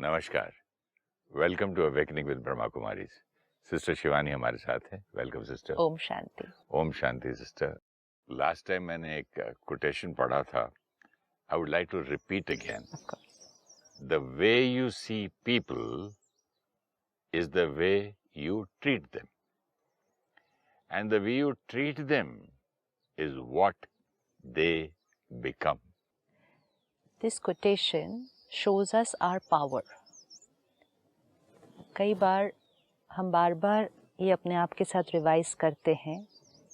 नमस्कार, welcome to awakening with Brahma Kumaris. Sister Shivani हमारे साथ है। Welcome sister. Om Shanti. Om Shanti sister. Last time मैंने एक कोटेशन पढ़ा था, I would like to repeat again. The way you see people is the way you treat them, and the way you treat them is what they become. This quotation shows us our power. कई बार हम बार ये अपने आप के साथ revise करते हैं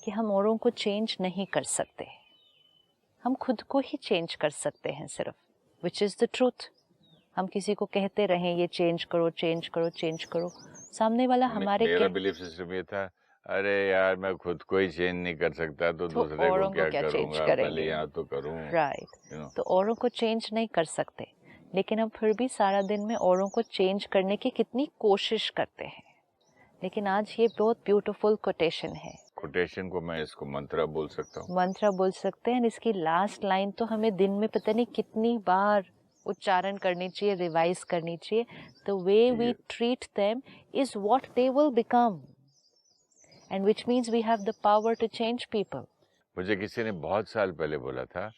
कि हम औरों को चेंज नहीं कर सकते, हम खुद को ही चेंज कर सकते हैं सिर्फ, विच इज़ द ट्रूथ। हम किसी को कहते रहें ये चेंज करो चेंज करो चेंज करो, सामने वाला हमारे मेरा बिलीफ सिस्टम ये था, अरे यार मैं खुद को ही चेंज नहीं कर सकता तो दूसरे को क्या करूंगा, पहले यहाँ तो करूँ। राइट, तो औरों को चेंज नहीं कर सकते, लेकिन हम फिर भी सारा दिन में औरों को चेंज करने की कितनी कोशिश करते हैं। लेकिन आज ये बहुत ब्यूटीफुल कोटेशन है। कोटेशन को मैं इसको मंत्र बोल सकता हूँ। मंत्र बोल सकते हैं। इसकी लास्ट लाइन तो हमें दिन में पता नहीं कितनी बार उच्चारण करनी चाहिए, रिवाइज करनी चाहिए। The way we treat them is what they will become, and which means we have the power to change people. मुझे किसी ने बहुत साल पहले बोला था,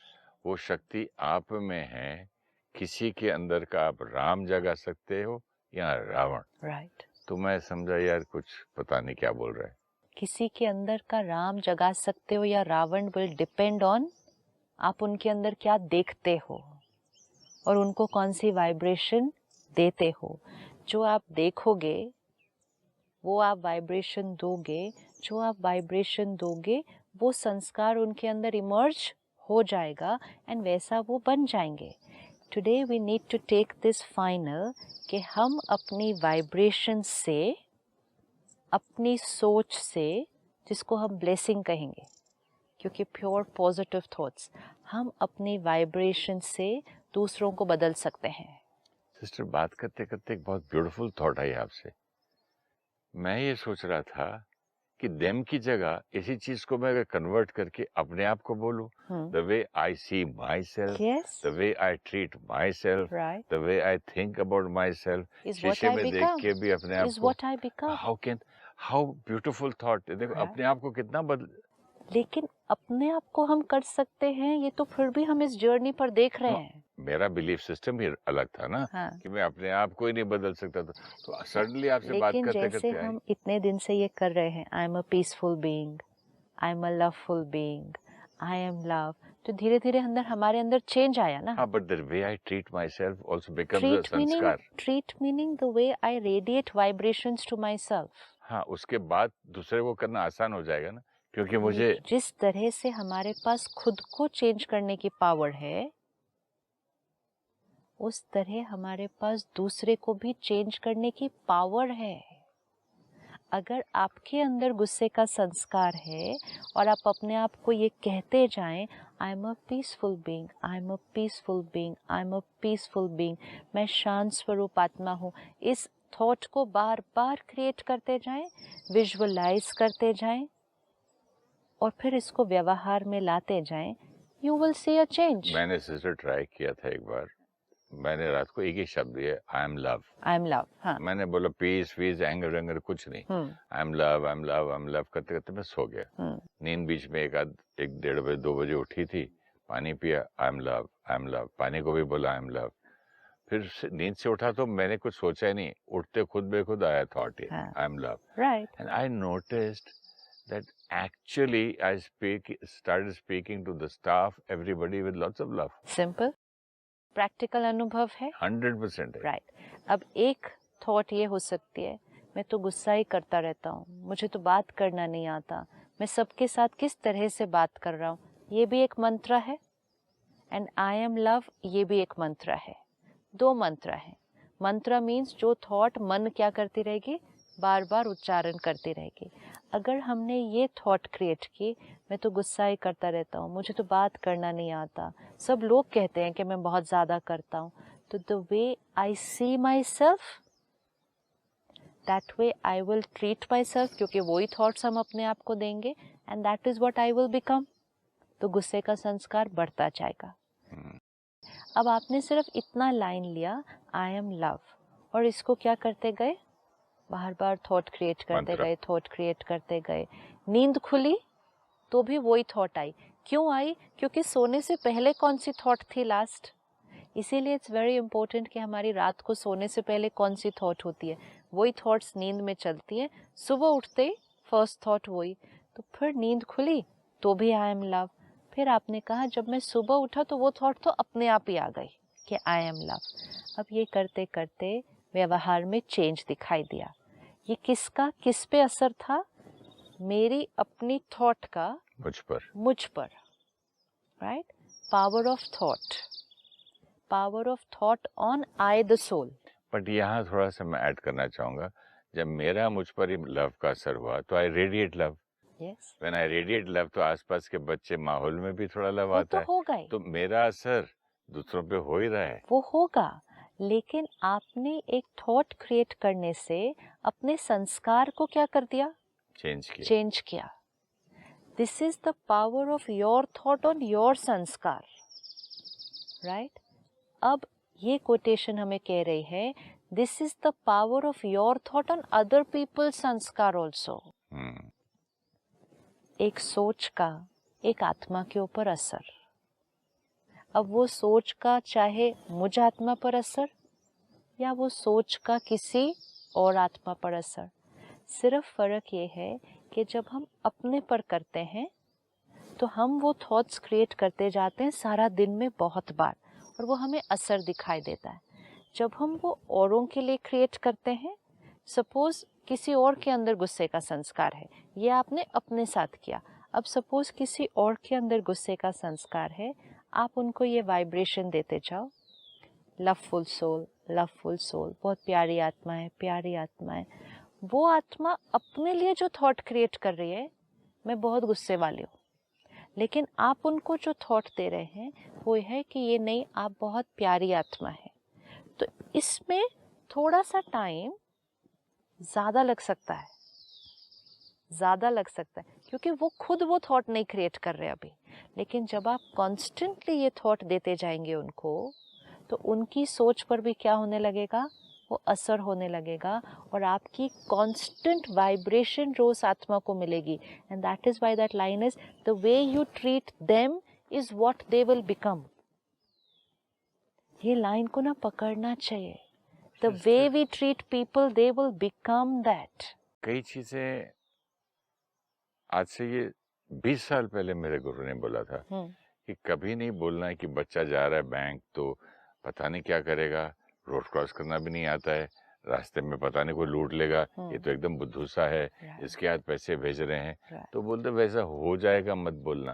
वो शक्ति आप में है, किसी के अंदर का आप राम जगा सकते हो या रावण। राइट। तो मैं समझा यार कुछ पता नहीं क्या बोल रहा है। किसी के अंदर का राम जगा सकते हो या रावण विल डिपेंड ऑन आप उनके अंदर क्या देखते हो और उनको कौन सी वाइब्रेशन देते हो। जो आप देखोगे वो आप वाइब्रेशन दोगे, जो आप वाइब्रेशन दोगे वो संस्कार उनके अंदर इमर्ज हो जाएगा एंड वैसा वो बन जाएंगे। Today we need to take this final कि हम अपनी वाइब्रेशन से, अपनी सोच से, जिसको हम ब्लेसिंग कहेंगे क्योंकि प्योर पॉजिटिव थॉट्स, हम अपनी वाइब्रेशन से दूसरों को बदल सकते हैं। सिस्टर, बात करते करते एक बहुत ब्यूटीफुल थॉट आई आपसे। मैं ये सोच रहा था कि देम की जगह इसी चीज को मैं अगर कन्वर्ट करके अपने आप को बोलूं, the way I see myself, the way I treat myself, the way I think about myself, शीशे में देख के भी अपने आप को, हाउ ब्यूटीफुल थॉट। देखो अपने आप को कितना बदल, लेकिन अपने आप को हम कर सकते हैं, ये तो फिर भी हम इस जर्नी पर देख रहे हैं। मेरा बिलीफ सिस्टम ही अलग था ना। कि मैं अपने आप को ही नहीं बदल सकता था। तो सडनली आपसे बात करते करते जैसे हम इतने दिन से ये कर रहे हैं, I am a peaceful being, I am a loveful being, I am love, तो धीरे धीरे अंदर हमारे अंदर चेंज आया ना। हाँ, but the way I treat myself also becomes a संस्कार। Treat meaning the way I radiate vibrations to myself. हाँ, उसके बाद दूसरे को करना आसान हो जाएगा ना, क्योंकि मुझे जिस तरह से हमारे पास खुद को चेंज करने की पावर है, उस तरह हमारे पास दूसरे को भी चेंज करने की पावर है। अगर आपके अंदर गुस्से का संस्कार है और आप अपने आप को ये कहते जाएं, I am a peaceful being, I am a peaceful being, I am a peaceful being, मैं शांत स्वरूप आत्मा हूँ, इस थॉट को बार बार क्रिएट करते जाएं, विजुअलाइज करते जाएं और फिर इसको व्यवहार में लाते जाएं, you will see a change. मैंने सिस्टर ट्राई किया था एक बार। मैंने रात को एक ही शब्द दिया, I am love, I am love. हाँ, मैंने बोला पीस फीस एंगर वेंगर कुछ नहीं, I am love, I am love, I am love करते करते मैं सो गया। नींद बीच में एक 1-1:30 2 बजे उठी थी, पानी पिया, I am love, I am love, पानी को भी बोला आई एम लव। फिर नींद से उठा तो मैंने कुछ सोचा ही नहीं, उठते खुद बेखुद आया thought, I am love. Right. And I noticed that actually I started speaking to the staff, everybody with lots of love. Simple, practical अनुभव है। 100% है। Right. अब एक थॉट ये हो सकती है, मैं तो गुस्सा ही करता रहता हूँ, मुझे तो बात करना नहीं आता, मैं सबके साथ किस तरह से बात कर रहा हूँ, ये भी एक मंत्र है। एंड आई एम लव, ये भी एक मंत्र है। 2 मंत्र है। मंत्र मीन्स जो थॉट मन क्या करती रहेगी, बार बार उच्चारण करती रहेगी। अगर हमने ये थॉट क्रिएट की, मैं तो गुस्सा ही करता रहता हूँ, मुझे तो बात करना नहीं आता, सब लोग कहते हैं कि मैं बहुत ज़्यादा करता हूँ, तो the way I see myself, that way I will treat myself, क्योंकि वही थॉट्स हम अपने आप को देंगे, and that is what I will become. तो गुस्से का संस्कार बढ़ता जाएगा। अब आपने सिर्फ इतना लाइन लिया, आई एम लव, और इसको क्या करते गए, बार बार थॉट क्रिएट करते मंत्र। गए, थॉट क्रिएट करते गए। नींद खुली तो भी वही थॉट आई। क्यों आई? क्योंकि सोने से पहले कौन सी थॉट थी लास्ट। इसीलिए इट्स वेरी इंपॉर्टेंट कि हमारी रात को सोने से पहले कौन सी थॉट होती है, वही थॉट्स नींद में चलती हैं। सुबह उठते ही फर्स्ट थॉट वही, तो फिर नींद खुली तो भी आई एम लव। फिर आपने कहा जब मैं सुबह उठा तो वो थॉट तो अपने आप ही आ गई कि आई एम लव। अब ये करते करते व्यवहार में चेंज दिखाई दिया। ये किसका, किस पे असर था? मेरी अपनी थॉट का मुझ पर, right? Power of thought, power of thought on I the soul. But यहाँ थोड़ा सा मैं ऐड करना चाहूंगा, जब मेरा मुझ पर ही लव का असर हुआ तो आई radiate love. Yes, when I radiate love तो आसपास के बच्चे, माहौल में भी थोड़ा लव वो आता तो है, होगा ही, तो मेरा असर दूसरों पे हो ही रहा है। वो होगा। लेकिन आपने एक थॉट क्रिएट करने से अपने संस्कार को क्या कर दिया? चेंज किया। This is the power of your thought on your संस्कार, राइट? अब ये कोटेशन हमें कह रही है, this is the power of your thought on other people संस्कार ऑल्सो। एक सोच का एक आत्मा के ऊपर असर। अब वो सोच का चाहे मुझ आत्मा पर असर या वो सोच का किसी और आत्मा पर असर, सिर्फ फर्क ये है कि जब हम अपने पर करते हैं तो हम वो थॉट्स क्रिएट करते जाते हैं सारा दिन में बहुत बार, और वो हमें असर दिखाई देता है। जब हम वो औरों के लिए क्रिएट करते हैं, सपोज किसी और के अंदर गुस्से का संस्कार है, ये आपने अपने साथ किया। अब सपोज किसी और के अंदर गुस्से का संस्कार है, आप उनको ये वाइब्रेशन देते जाओ, लवफुल सोल, लवफुल सोल, बहुत प्यारी आत्मा है, प्यारी आत्मा है। वो आत्मा अपने लिए जो थॉट क्रिएट कर रही है, मैं बहुत गुस्से वाली हूँ, लेकिन आप उनको जो थॉट दे रहे हैं वो है कि ये नहीं, आप बहुत प्यारी आत्मा है। तो इसमें थोड़ा सा टाइम ज़्यादा लग सकता है, ज़्यादा लग सकता है, क्योंकि वो खुद वो थॉट नहीं क्रिएट कर रहे अभी। लेकिन जब आप कॉन्स्टेंटली ये थॉट देते जाएंगे उनको, तो उनकी सोच पर भी क्या होने लगेगा? वो असर होने लगेगा, और आपकी कांस्टेंट वाइब्रेशन जो उस आत्मा को मिलेगी। And that is why that line is, the way you treat them is what they will become. ये लाइन को ना पकड़ना चाहिए। The way we treat people, they will become that. कई चीजें आज से ये 20 साल पहले मेरे गुरु ने बोला था कि कभी नहीं बोलना है कि बच्चा जा रहा है बैंक तो पता नहीं क्या करेगा, रोड क्रॉस करना भी नहीं आता है, रास्ते में पता नहीं कोई लूट लेगा, ये तो एकदम बुद्धू सा है, इसके हाथ पैसे भेज रहे हैं, तो बोलते वैसा हो जाएगा मत बोलना।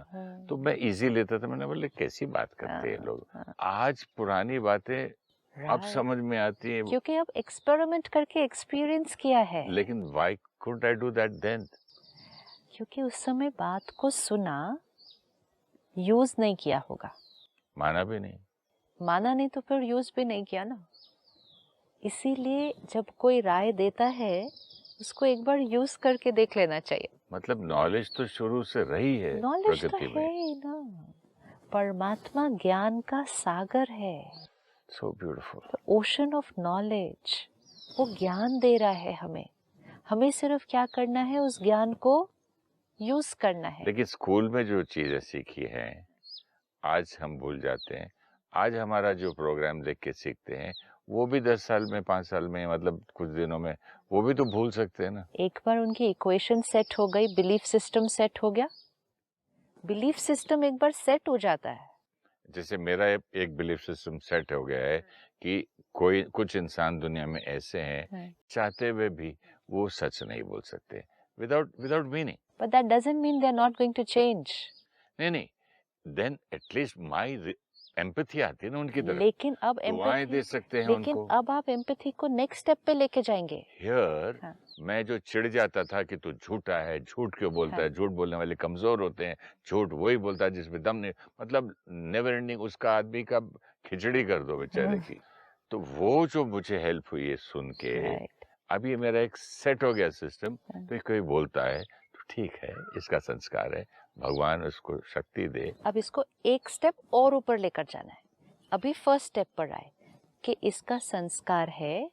तो मैं इजी लेता था, मैंने बोले कैसी बात करते हैं लोग। आज पुरानी बातें अब समझ में आती है, क्योंकि अब एक्सपेरिमेंट करके एक्सपीरियंस किया है। लेकिन why couldn't I do that then? क्योंकि उस समय बात को सुना, यूज नहीं किया होगा, माना भी नहीं, माना नहीं तो फिर यूज भी नहीं किया ना। इसीलिए जब कोई राय देता है उसको एक बार यूज करके देख लेना चाहिए। मतलब नॉलेज तो शुरू से रही है, नॉलेज तो है ही ना, परमात्मा ज्ञान का सागर है, so beautiful, ocean of knowledge. वो ज्ञान दे रहा है हमें, हमें सिर्फ क्या करना है, उस ज्ञान को यूज करना है। लेकिन स्कूल में जो चीजें सीखी हैं आज हम भूल जाते हैं। आज हमारा जो प्रोग्राम देख के सीखते हैं वो भी 10 साल में, 5 साल में, मतलब कुछ दिनों में वो भी तो भूल सकते हैं ना। एक बार उनकी इक्वेशन सेट हो गई, बिलीफ सिस्टम सेट हो गया, बिलीफ सिस्टम एक बार सेट हो जाता है। जैसे मेरा एक बिलीफ सिस्टम सेट हो गया है कि कोई कुछ इंसान दुनिया में ऐसे हैं चाहते हुए भी वो सच नहीं बोल सकते, without meaning. But that doesn't mean they are not going to change. नहीं, देन एटलीस्ट माय एम्पैथी आती है ना उनकी तरफ, लेकिन अब दुआएं दे सकते हैं लेकिन उनको। अब आप एम्पैथी को नेक्स्ट स्टेप पे लेके जाएंगे। हियर मैं जो चिढ़ जाता था कि तू झूठा है, झूठ क्यों बोलता है, झूठ बोलने वाले कमजोर होते हैं, झूठ वही बोलता है जिसमें दम नहीं, मतलब नेवर एंडिंग उसका आदमी का खिचड़ी कर दो बेचारे की। तो वो जो मुझे हेल्प हुई है सुन के, अब ये मेरा एक सेट हो गया सिस्टम। तो कोई बोलता है तो ठीक है, इसका संस्कार है, भगवान उसको शक्ति दे। अब इसको एक स्टेप और ऊपर लेकर जाना है। अभी फर्स्ट स्टेप पर आए कि इसका संस्कार है,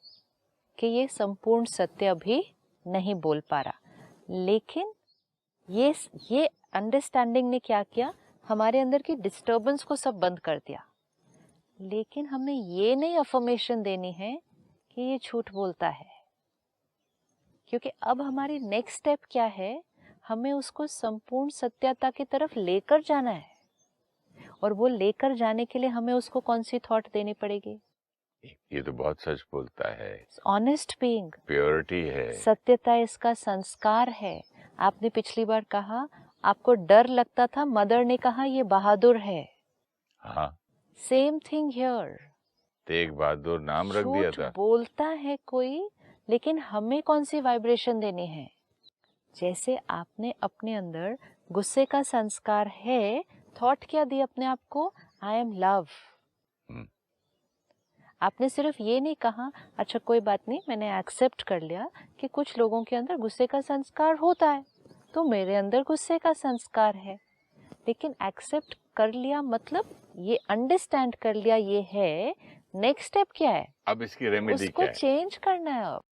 कि ये संपूर्ण सत्य अभी नहीं बोल पा रहा, लेकिन ये अंडरस्टैंडिंग ने क्या किया, हमारे अंदर की डिस्टर्बेंस को सब बंद कर दिया। लेकिन हमें ये नहीं अफर्मेशन देनी है कि ये झूठ बोलता है, क्योंकि अब हमारी नेक्स्ट स्टेप क्या है, हमें उसको संपूर्ण सत्यता की तरफ लेकर जाना है। और वो लेकर जाने के लिए हमें उसको कौन सी थॉट देनी पड़ेगी? ये तो बहुत सच बोलता है, ऑनेस्ट बीइंग, प्योरिटी है, सत्यता इसका संस्कार है। आपने पिछली बार कहा आपको डर लगता था, मदर ने कहा ये बहादुर है। हाँ, same thing here, Tegh Bahadur नाम रख दिया झूठ था। बोलता है कोई, लेकिन हमें कौन सी वाइब्रेशन देनी है? जैसे आपने अपने अंदर गुस्से का संस्कार है, थॉट क्या दी अपने आप को? I am love. आपने सिर्फ ये नहीं कहा अच्छा कोई बात नहीं, मैंने एक्सेप्ट कर लिया कि कुछ लोगों के अंदर गुस्से का संस्कार होता है, तो मेरे अंदर गुस्से का संस्कार है। लेकिन एक्सेप्ट कर लिया मतलब ये अंडरस्टैंड कर लिया, ये है। नेक्स्ट स्टेप क्या है? अब इसकी रेमेडी उसको क्या है? चेंज करना है। अब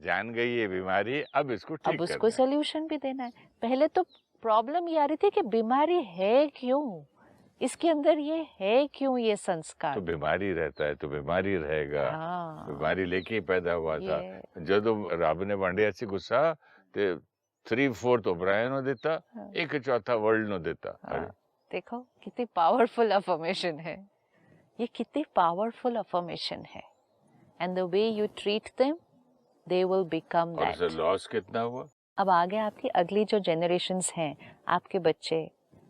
जान गई ये बीमारी, अब इसको ठीक अब उसको करना है। सोल्यूशन भी देना है। पहले तो प्रॉब्लम ये आ रही थी कि बीमारी है क्यों, इसके अंदर ये है क्यों, ये संस्कार। तो बीमारी रहता है तो बीमारी रहेगा। हाँ, बीमारी लेके ही पैदा हुआ था। ये ਜਦੋਂ ਰੱਬ ਨੇ ਵੰਡਿਆ ਸੀ ਗੁੱਸਾ ਤੇ 3/4 ओब्रायन ਨੂੰ ਦਿੱਤਾ, हाँ, 1/4 वर्ल्ड ਨੂੰ ਦਿੱਤਾ। हाँ, देखो कितनी पावरफुल अफर्मेशन है ये, कितनी पावरफुल अफर्मेशन है। And the way you treat them they will become और इससे दैट। लॉस कितना हुआ? अब आगे आपकी अगली जो जनरेशन्स हैं, आपके बच्चे,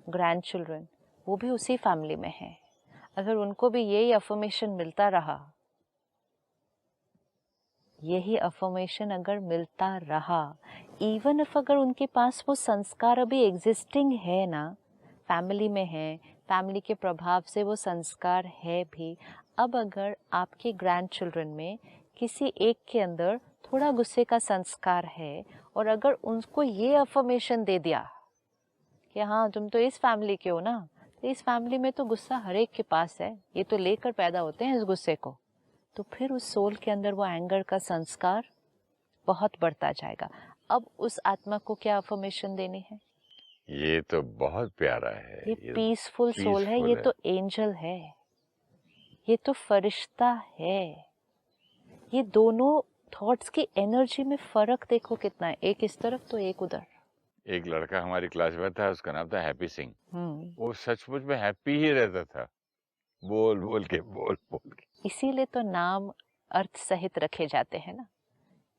ग्रैंड चिल्ड्रन, वो भी उसी फैमिली में हैं। अगर उनको भी यही अफर्मेशन मिलता रहा, यही अफर्मेशन अगर मिलता रहा, इवन इफ अगर उनके पास वो संस्कार अभी एग्जिस्टिंग है ना, फैमिली में है, फैमिली के प्रभाव से वो संस्कार है भी, अब अगर आपके ग्रैंड चिल्ड्रन में किसी एक के अंदर थोड़ा गुस्से का संस्कार है, और अगर उनको ये अफर्मेशन दे दिया कि हाँ तुम तो इस फैमिली के हो ना, तो इस फैमिली में तो गुस्सा हर एक के पास है, ये तो लेकर पैदा होते हैं इस गुस्से को, तो फिर उस सोल के अंदर वो एंगर का संस्कार बहुत बढ़ता जाएगा। अब उस आत्मा को क्या अफर्मेशन देनी है? ये तो बहुत प्यारा है। ये पीसफुल सोल है, ये तो एंजल है, ये तो फरिश्ता है। ये दोनों थॉट्स की एनर्जी में फर्क देखो कितना है, एक इस तरफ तो एक उधर। एक लड़का हमारी क्लास में था, उसका नाम था हैप्पी सिंह। वो सचमुच में हैप्पी ही रहता था, बोल बोल के। इसीलिए तो नाम अर्थ सहित रखे जाते हैं ना।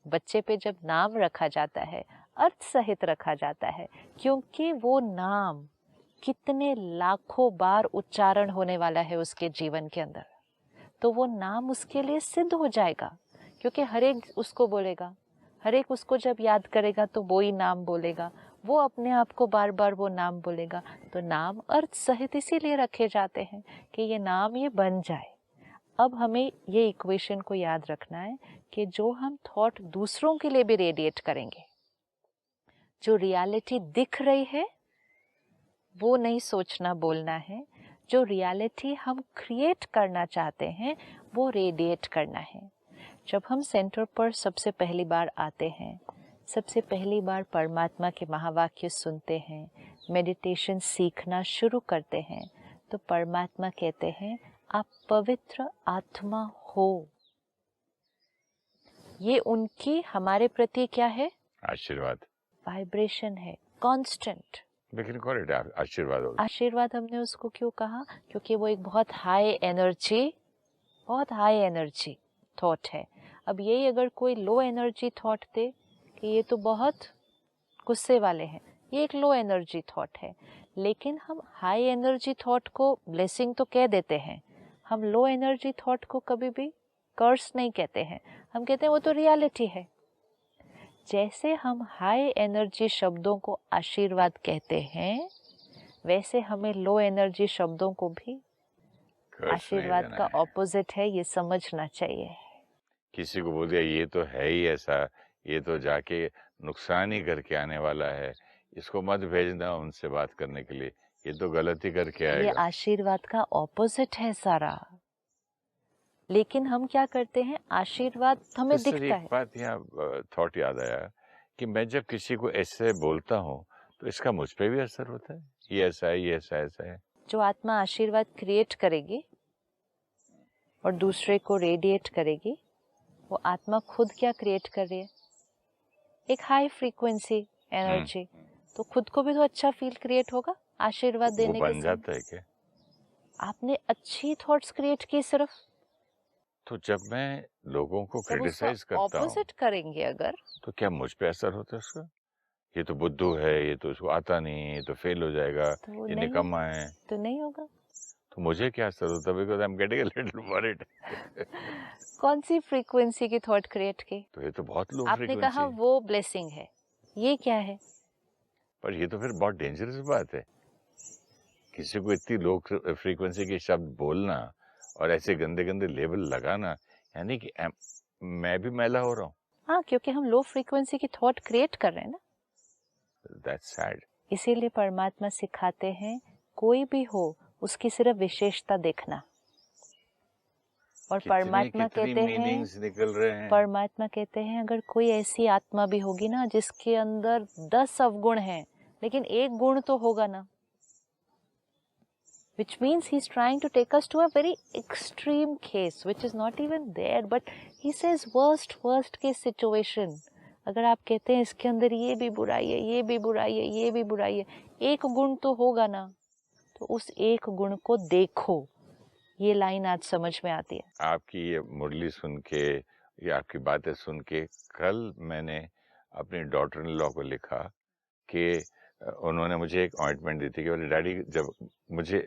बच्चे पे जब नाम रखा जाता है, अर्थ सहित रखा जाता है, क्योंकि वो नाम कितने लाखों बार उच्चारण होने वाला है उसके जीवन के अंदर, तो वो नाम उसके लिए सिद्ध हो जाएगा, क्योंकि हर एक उसको बोलेगा, हर एक उसको जब याद करेगा तो वो ही नाम बोलेगा, वो अपने आप को बार बार वो नाम बोलेगा। तो नाम अर्थ सहित इसीलिए रखे जाते हैं कि ये नाम ये बन जाए। अब हमें ये इक्वेशन को याद रखना है कि जो हम थॉट दूसरों के लिए भी रेडिएट करेंगे, जो रियलिटी दिख रही है वो नहीं सोचना बोलना है, जो रियलिटी हम क्रिएट करना चाहते हैं वो रेडिएट करना है। जब हम सेंटर पर सबसे पहली बार आते हैं, सबसे पहली बार परमात्मा के महावाक्य सुनते हैं, मेडिटेशन सीखना शुरू करते हैं, तो परमात्मा कहते हैं आप पवित्र आत्मा हो। ये उनकी हमारे प्रति क्या है? आशीर्वाद, वाइब्रेशन है, कांस्टेंट। लेकिन कॉल इट आशीर्वाद होगा। आशीर्वाद हमने उसको क्यों कहा? क्योंकि वो एक बहुत हाई एनर्जी थॉट है। अब यही अगर कोई लो एनर्जी थॉट दे कि ये तो बहुत गुस्से वाले हैं, ये एक लो एनर्जी थॉट है। लेकिन हम हाई एनर्जी थॉट को ब्लेसिंग तो कह देते हैं, हम लो एनर्जी थॉट को कभी भी कर्स नहीं कहते हैं, हम कहते हैं वो तो रियलिटी है। जैसे हम हाई एनर्जी शब्दों को आशीर्वाद कहते हैं, वैसे हमें लो एनर्जी शब्दों को भी आशीर्वाद का ऑपोजिट है, ये समझना चाहिए। किसी को बोल दिया ये तो है ही ऐसा, ये तो जाके नुकसान ही करके आने वाला है, इसको मत भेजना उनसे बात करने के लिए, ये तो गलती करके आएगा। ये आशीर्वाद का ऑपोजिट है सारा। लेकिन हम क्या करते हैं, आशीर्वाद हमें तो सर दिखता एक है। बात यहाँ थॉट याद आया कि मैं जब किसी को ऐसे बोलता हूँ तो इसका मुझ पे भी असर होता है, ये ऐसा है, ये ऐसा ऐसा है। जो आत्मा आशीर्वाद क्रिएट करेगी और दूसरे को रेडिएट करेगी, वो आत्मा खुद क्या क्रिएट कर रही है, एक हाई फ्रीक्वेंसी एनर्जी। तो खुद को भी तो अच्छा फील क्रिएट होगा आशीर्वाद वो देने के बन समय। जाता है क्या? आपने अच्छी थॉट्स क्रिएट की सिर्फ, तो जब मैं लोगों को जब उसका क्रिटिसाइज करता हूँ ऑपोजिट करेंगे अगर, तो क्या मुझ पे असर होता है उसका? ये तो बुद्धू है, ये तो इसको आता नहीं है, ये तो फेल हो जाएगा, तो वो ये नहीं, निकम्मा है। तो नहीं होगा। तो मुझे क्या असर होता है? Because I am getting a little worried. कौन सी फ्रीक्वेंसी की थॉट क्रिएट की? तो ये तो बहुत लो आपने कहा फ्रीक्वेंसी है। वो ब्लेसिंग है, ये क्या है? पर ये तो फिर बहुत डेंजरस बात है, किसी को इतनी लो फ्रीक्वेंसी के शब्द बोलना और ऐसे गंदे गंदे लेबल लगाना, यानी कि मैं भी मैला हो रहा हूँ। हाँ, क्योंकि हम लो फ्रीक्वेंसी की थॉट क्रिएट कर रहे हैं ना। That's sad. इसीलिए परमात्मा सिखाते हैं, कोई भी हो उसकी सिर्फ विशेषता देखना। और परमात्मा कहते हैं, निकल रहे हैं। परमात्मा कहते हैं अगर कोई ऐसी आत्मा भी होगी ना जिसके अंदर 10 अवगुण हैं, लेकिन एक गुण तो होगा ना, which means he's trying to take us to a very extreme case which is not even there, but he says worst case situation। अगर आप कहते हैं इसके अंदर ये भी बुराई है, ये भी बुराई है, ये भी बुराई है, एक गुण तो होगा ना, तो उस एक गुण को देखो। ये लाइन आज समझ में आती है। आपकी ये मुरली सुन के या आपकी बातें सुन के, कल मैंने अपनी डॉटर इन लॉ को लिखा कि उन्होंने मुझे एक ऑइंटमेंट दी थी कि मेरे डैडी जब मुझे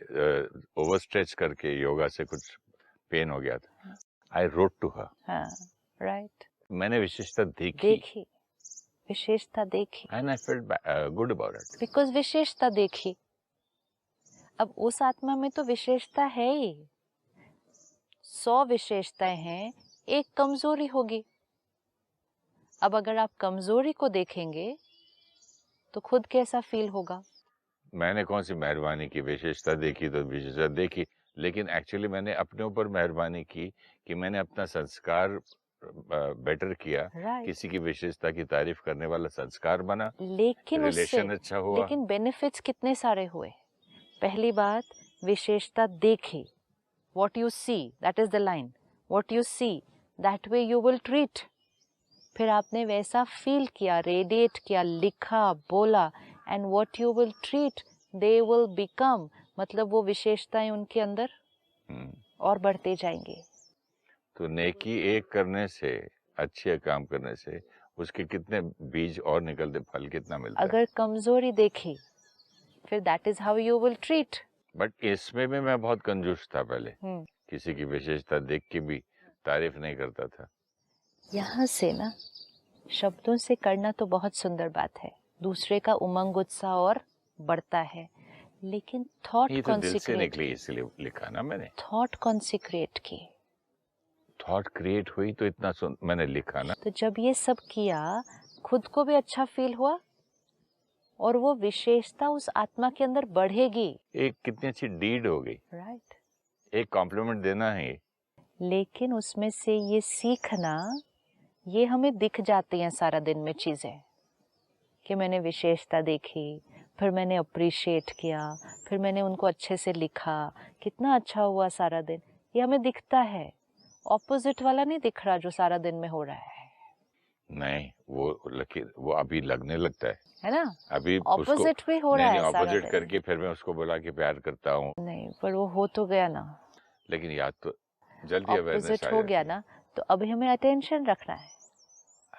ओवर स्ट्रेच करके योगा से कुछ पेन हो गया था, आई रोट टू हर। हाँ, राइट। मैंने विशेषता देखी, विशेषता देखी, and I felt good about it, because विशेषता देखी। अब उस आत्मा में तो विशेषता है ही, 100 विशेषताएं हैं, एक कमजोरी होगी। अब अगर आप कमजोरी को देखेंगे तो खुद कैसा फील होगा? मैंने कौन सी मेहरबानी की, विशेषता देखी तो विशेषता देखी, लेकिन एक्चुअली मैंने अपने ऊपर मेहरबानी की कि मैंने अपना संस्कार बेटर किया, किसी की विशेषता की तारीफ करने वाला संस्कार बना, लेकिन रिलेशन अच्छा हुआ। लेकिन बेनिफिट्स कितने सारे हुए। पहली बात, विशेषता देखी, what you see, that is the line, what you see that way you will treat। फिर आपने वैसा फील किया, रेडिएट किया, लिखा, बोला, and what you will treat they will become, मतलब वो विशेषताएं उनके अंदर और बढ़ते जाएंगे। तो नेकी एक करने से, अच्छे काम करने से उसके कितने बीज और निकलते, फल कितना मिलता है। अगर कमजोरी देखी, फिर that is how you will treat। But इसमें भी मैं बहुत कंजूस था पहले, किसी की विशेषता देख के भी तारीफ नहीं करता था। यहाँ से ना, शब्दों से करना तो बहुत सुंदर बात है, दूसरे का उमंग उत्साह और बढ़ता है, लेकिन थॉट तो दिल से निकली इसलिए लिखा ना मैंने। थॉट कॉन्सिक्रेट की, थॉट क्रिएट हुई तो इतना मैंने लिखा ना। तो जब ये सब किया, खुद को भी अच्छा फील हुआ और वो विशेषता उस आत्मा के अंदर बढ़ेगी। एक कितनी अच्छी डीड हो गई, राइट। एक कॉम्प्लीमेंट देना है। लेकिन उसमें से ये सीखना, ये हमें दिख जाती हैं सारा दिन में चीजें, कि मैंने विशेषता देखी, फिर मैंने अप्रिशिएट किया, फिर मैंने उनको अच्छे से लिखा, कितना अच्छा हुआ सारा दिन, ये हमें दिखता है। ऑपोजिट वाला नहीं दिख रहा जो सारा दिन में हो रहा है। नहीं, वो अभी लगने लगता है ना, अभी ऑपोजिट भी हो रहा है सारा दिन। ऑपोजिट करके फिर मैं उसको बोला कि प्यार करता हूँ, नहीं, पर वो हो तो गया ना, लेकिन याद तो जल्दी ऑपोजिट हो गया ना, तो अभी हमें अटेंशन रखना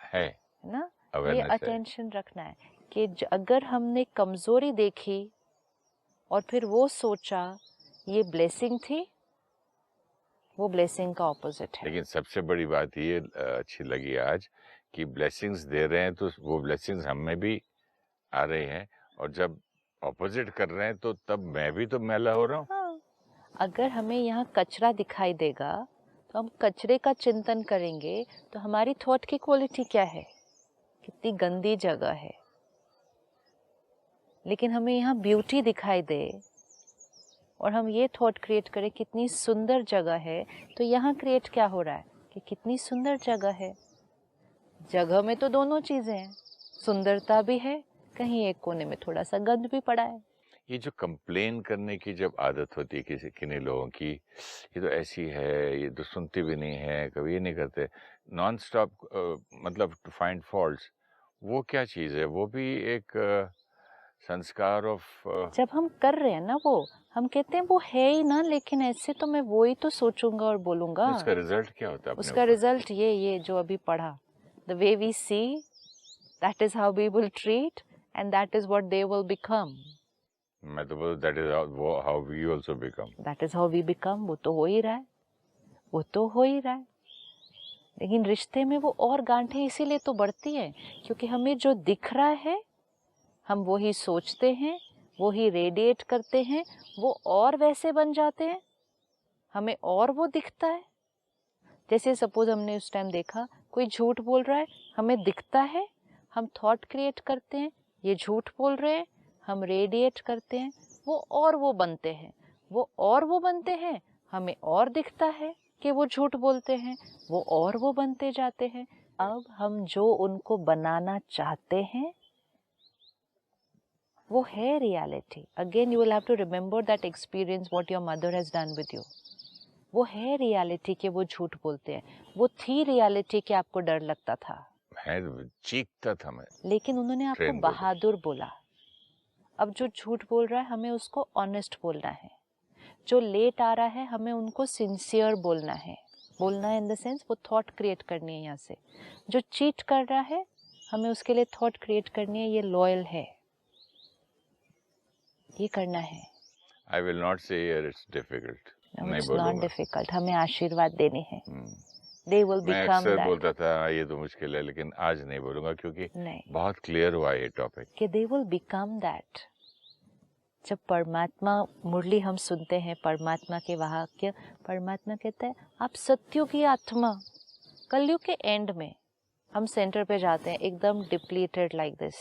है ना, ये अटेंशन रखना है कि अगर हमने कमजोरी देखी और फिर वो सोचा ये ब्लेसिंग थी, वो ब्लेसिंग का ऑपोजिट है। लेकिन सबसे बड़ी बात ये अच्छी लगी आज कि ब्लेसिंग्स दे रहे हैं तो वो ब्लेसिंग्स हम में भी आ रहे हैं, और जब ऑपोजिट कर रहे हैं तो तब मैं भी तो मैला हो रहा हूँ। हाँ, अगर हमें यहाँ कचरा दिखाई देगा तो हम कचरे का चिंतन करेंगे, तो हमारी थॉट की क्वालिटी क्या है, कितनी गंदी जगह है। लेकिन हमें यहाँ ब्यूटी दिखाई दे और हम ये थॉट क्रिएट करें कितनी सुंदर जगह है, तो यहाँ क्रिएट क्या हो रहा है कि कितनी सुंदर जगह है। जगह में तो दोनों चीजें हैं, सुंदरता भी है, कहीं एक कोने में थोड़ा सा गंद भी पड़ा है। ये जो कंप्लेन करने की जब आदत होती है किसी किन्हीं लोगों की, ये तो ऐसी है, ये तो सुनती भी नहीं है, कभी ये नहीं करते, नॉन स्टॉप मतलब टू फाइंड फॉल्ट्स, वो क्या चीज़ है? वो भी एक संस्कार ऑफ जब हम कर रहे हैं ना वो, हम कहते हैं वो है ही ना, लेकिन ऐसे तो मैं वो ही तो सोचूंगा और बोलूंगा। उसका रिजल्ट क्या होता है अपने उसका ऊपर? रिजल्ट ये जो अभी पढ़ा, the way we see that is how we will treat and that is what they will become. मैं तो बोलूँ that is how we also become. That is how we become. वो तो हो ही रहा है, वो तो हो ही रहा है। लेकिन रिश्ते में वो और गांठें इसीलिए तो बढ़ती हैं क्योंकि हमें जो दिख रहा है हम वो ही सोचते हैं, वो ही रेडिएट करते हैं, वो और वैसे बन जाते हैं, हमें और वो दिखता है। जैसे सपोज हमने उस टाइम देखा कोई झूठ बोल रहा है, हमें दिखता है, हम थॉट क्रिएट करते हैं ये झूठ बोल रहे हैं, हम रेडिएट करते हैं, वो और वो बनते हैं, वो और वो बनते हैं, हमें और दिखता है कि वो झूठ बोलते हैं, वो और वो बनते जाते हैं। अब हम जो उनको बनाना चाहते हैं वो है reality. Again you will have to remember that experience what your mother has done with you. वो है रियलिटी कि वो झूठ बोलते हैं, वो थी रियलिटी कि आपको डर लगता था, मैं चीखता था मैं लेकिन उन्होंने आपको ट्रेन बोर्ड। बहादुर बोला। अब जो झूठ बोल रहा है हमें उसको ऑनेस्ट बोलना है, जो लेट आ रहा है हमें उनको सिंसियर बोलना है। बोलना है इन द सेंस वो थॉट क्रिएट करनी है यहाँ से। जो चीट कर रहा है हमें उसके लिए थॉट क्रिएट करनी है, ये लॉयल है, ये करना है। आई विल नॉट से इट्स डिफिकल्ट, नहीं इट्स नॉट बोलूंगा। डिफिकल्ट, हमें आशीर्वाद देने हैं। दे विल मैं बिकम अक्सर दैट। बोलता था ये तो मुश्किल है, लेकिन आज नहीं बोलूंगा क्योंकि नहीं, बहुत क्लियर हुआ ये टॉपिक कि दे विल बिकम दैट। जब परमात्मा मुरली हम सुनते हैं, परमात्मा के वाक्य, परमात्मा कहता है आप सत्युग की आत्मा। कलयुग के एंड में हम सेंटर पे जाते हैं एकदम depleted like this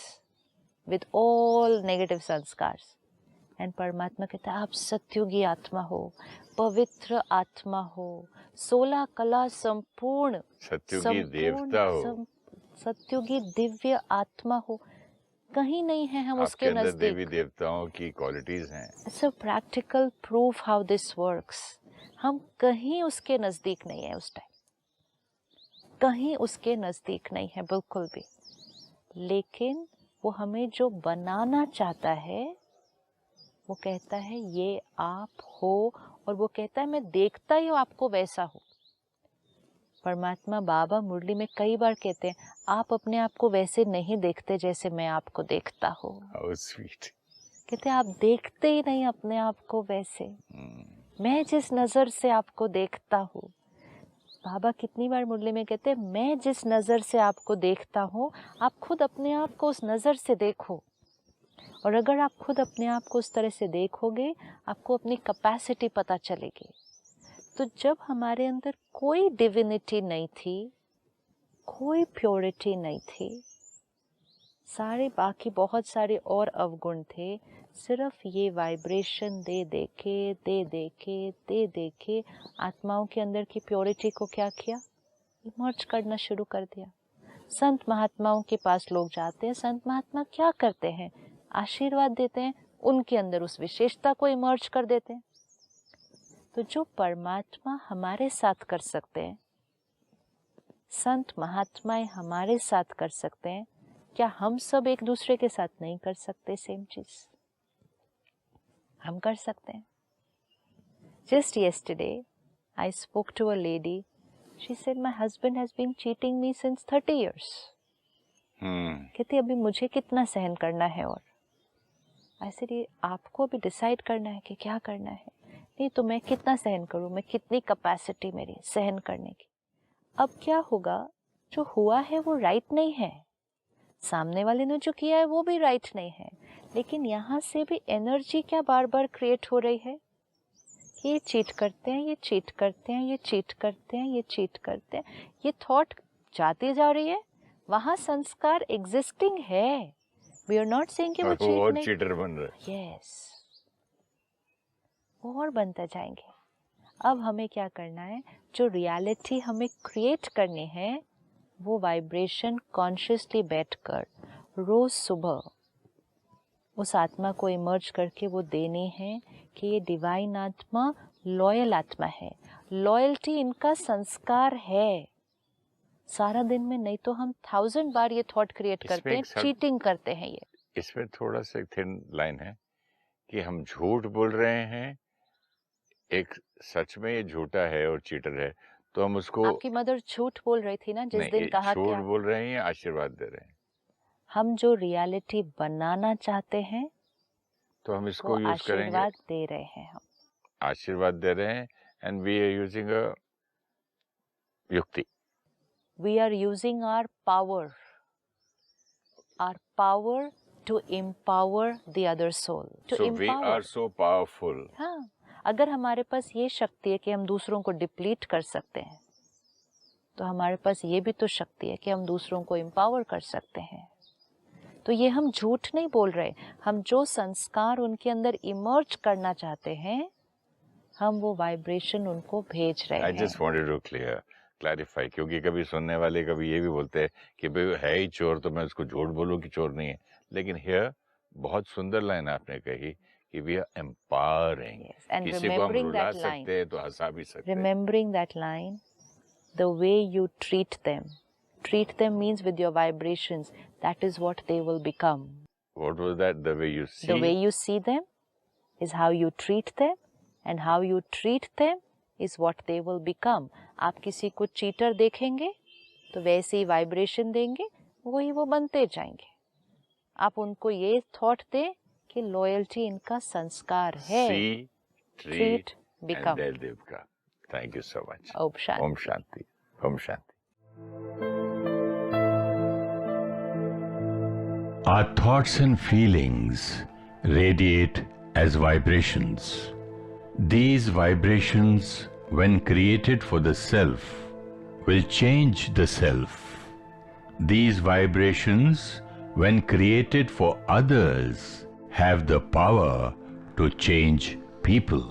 with all negative संस्कार्स, and परमात्मा कहता है आप सत्युगी आत्मा हो, पवित्र आत्मा हो, 16 कला संपूर्ण, सत्युगी देवता हो, सत्युगी दिव्य आत्मा हो। कहीं नहीं है हम आपके उसके अंदर देवी नजदीक। देवताओं की क्वालिटीज हैं। It's a practical proof how this works. हम कहीं उसके नजदीक नहीं है उस टाइम, कहीं उसके नजदीक नहीं है बिल्कुल भी। लेकिन वो हमें जो बनाना चाहता है वो कहता है ये आप हो, और वो कहता है मैं देखता ही आपको वैसा हो। परमात्मा बाबा मुरली में कई बार कहते हैं आप अपने आप को वैसे नहीं देखते जैसे मैं आपको देखता हूँ। How sweet. कहते हैं आप देखते ही नहीं अपने आप को वैसे, मैं जिस नजर से आपको देखता हूँ। बाबा कितनी बार मुरली में कहते हैं मैं जिस नजर से आपको देखता हूँ आप खुद अपने आप को उस नजर से देखो, और अगर आप खुद अपने आप को उस तरह से देखोगे आपको अपनी कैपेसिटी पता चलेगी। तो जब हमारे अंदर कोई डिविनिटी नहीं थी, कोई प्योरिटी नहीं थी, सारे बाकी बहुत सारे और अवगुण थे, सिर्फ ये वाइब्रेशन दे देके आत्माओं के अंदर की प्योरिटी को क्या किया, इमर्ज करना शुरू कर दिया। संत महात्माओं के पास लोग जाते हैं, संत महात्मा क्या करते हैं, आशीर्वाद देते हैं, उनके अंदर उस विशेषता को इमर्ज कर देते हैं। तो जो परमात्मा हमारे साथ कर सकते हैं, संत महात्माएं हमारे साथ कर सकते हैं, क्या हम सब एक दूसरे के साथ नहीं कर सकते सेम चीज? हम कर सकते हैं। Just yesterday I spoke to a lady. She said my husband has been cheating me since 30 years. कहती अभी मुझे कितना सहन करना है, और ऐसे ही आपको भी डिसाइड करना है कि क्या करना है। नहीं तो मैं कितना सहन करूं, मैं कितनी कैपेसिटी मेरी सहन करने की। अब क्या होगा, जो हुआ है वो राइट नहीं है, सामने वाले ने जो किया है वो भी राइट नहीं है, लेकिन यहाँ से भी एनर्जी क्या बार बार क्रिएट हो रही है कि ये चीट करते हैं, ये चीट करते हैं, ये चीट करते हैं, ये चीट करते हैं। ये थॉट जाती जा रही है, वहां संस्कार एग्जिस्टिंग है। वी आर नॉट सेइंग कि वो चीट नहीं, चीटर बन रहा है। यस। और बनते जाएंगे। अब हमें क्या करना है, जो रियलिटी हमें क्रिएट करनी है वो वाइब्रेशन कॉन्शियसली बैठकर रोज सुबह उस आत्मा को इमर्ज करके वो देनी है कि ये डिवाइन आत्मा लॉयल आत्मा है। लॉयल्टी इनका संस्कार है। सारा दिन में नहीं तो हम 1000 बार ये थॉट क्रिएट करते हैं, चीटिंग करते हैं। ये इसमें थोड़ा सा एक थिन लाइन है कि हम झूठ बोल रहे हैं, एक सच में ये झूठा है और चीटर है, तो हम उसको। आपकी मदर झूठ बोल रही थी ना जिस दिन कहा झूठ बोल रहे हैं या आशीर्वाद दे रहे हैं? हम जो रियलिटी बनाना चाहते हैं तो हम इसको यूज करेंगे। आशीर्वाद दे रहे हैं, हम आशीर्वाद दे रहे हैं and we are using a युक्ति। We are using our power to empower the other soul, to we are so powerful. हाँ, अगर हमारे पास ये शक्ति है कि हम दूसरों को डिप्लीट कर सकते हैं, तो हमारे पास ये भी तो शक्ति है कि हम दूसरों को एम्पावर कर सकते हैं। तो ये हम झूठ नहीं बोल रहे, हम जो संस्कार उनके अंदर इमर्ज करना चाहते हैं, हम वो वाइब्रेशन उनको भेज रहे हैं। I just wanted to clarify, क्योंकि कभी सुनने वाले कभी ये भी बोलते हैं कि भाई है ही चोर तो मैं उसको झूठ बोलूं कि चोर नहीं है। लेकिन हियर बहुत सुंदर लाइन आपने कही कि वी आर एम्पावरिंग। किसी को हम रुला सकते हैं तो हंसा भी सकते हैं। Remembering that line, the way you treat them means with your vibrations, that is what they will become. What was that? The way you see? The way you see them is how you treat them, and how you treat them is what they will become. आप किसी को cheater देखेंगे तो वैसे ही vibration देंगे, वही वो बनते जाएंगे। आप उनको ये थॉट दें कि लॉयल्टी इनका संस्कार है। See, treat, become. and they'll become. Thank you so much. Om Shanti. Om Shanti. Om Shanti. Our thoughts and feelings radiate as vibrations. These vibrations, when created for the self, will change the self. These vibrations, when created for others, have the power to change people.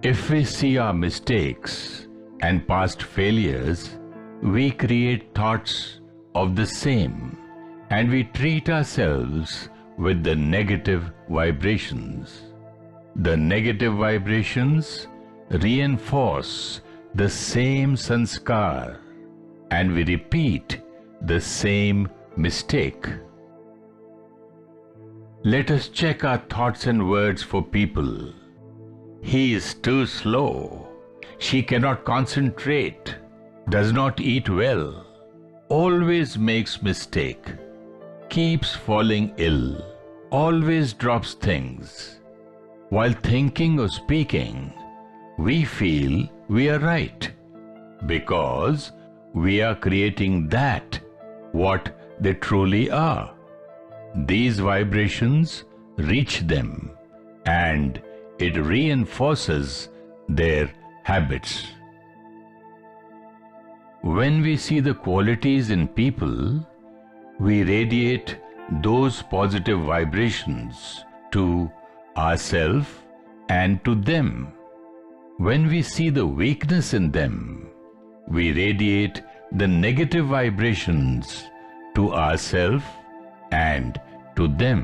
If we see our mistakes and past failures, we create thoughts of the same, and we treat ourselves with the negative vibrations. The negative vibrations reinforce the same sanskar, and we repeat the same mistake. Let us check our thoughts and words for people. He is too slow. She cannot concentrate, does not eat well, always makes mistake, keeps falling ill, always drops things. While thinking or speaking, we feel we are right, because we are creating that what they truly are. These vibrations reach them, and it reinforces their habits. When we see the qualities in people, we radiate those positive vibrations to ourselves and to them. When we see the weakness in them, we radiate the negative vibrations to ourselves and to them.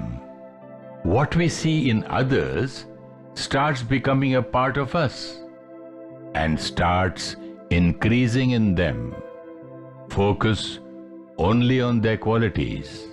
What we see in others starts becoming a part of us and starts increasing in them. Focus only on their qualities.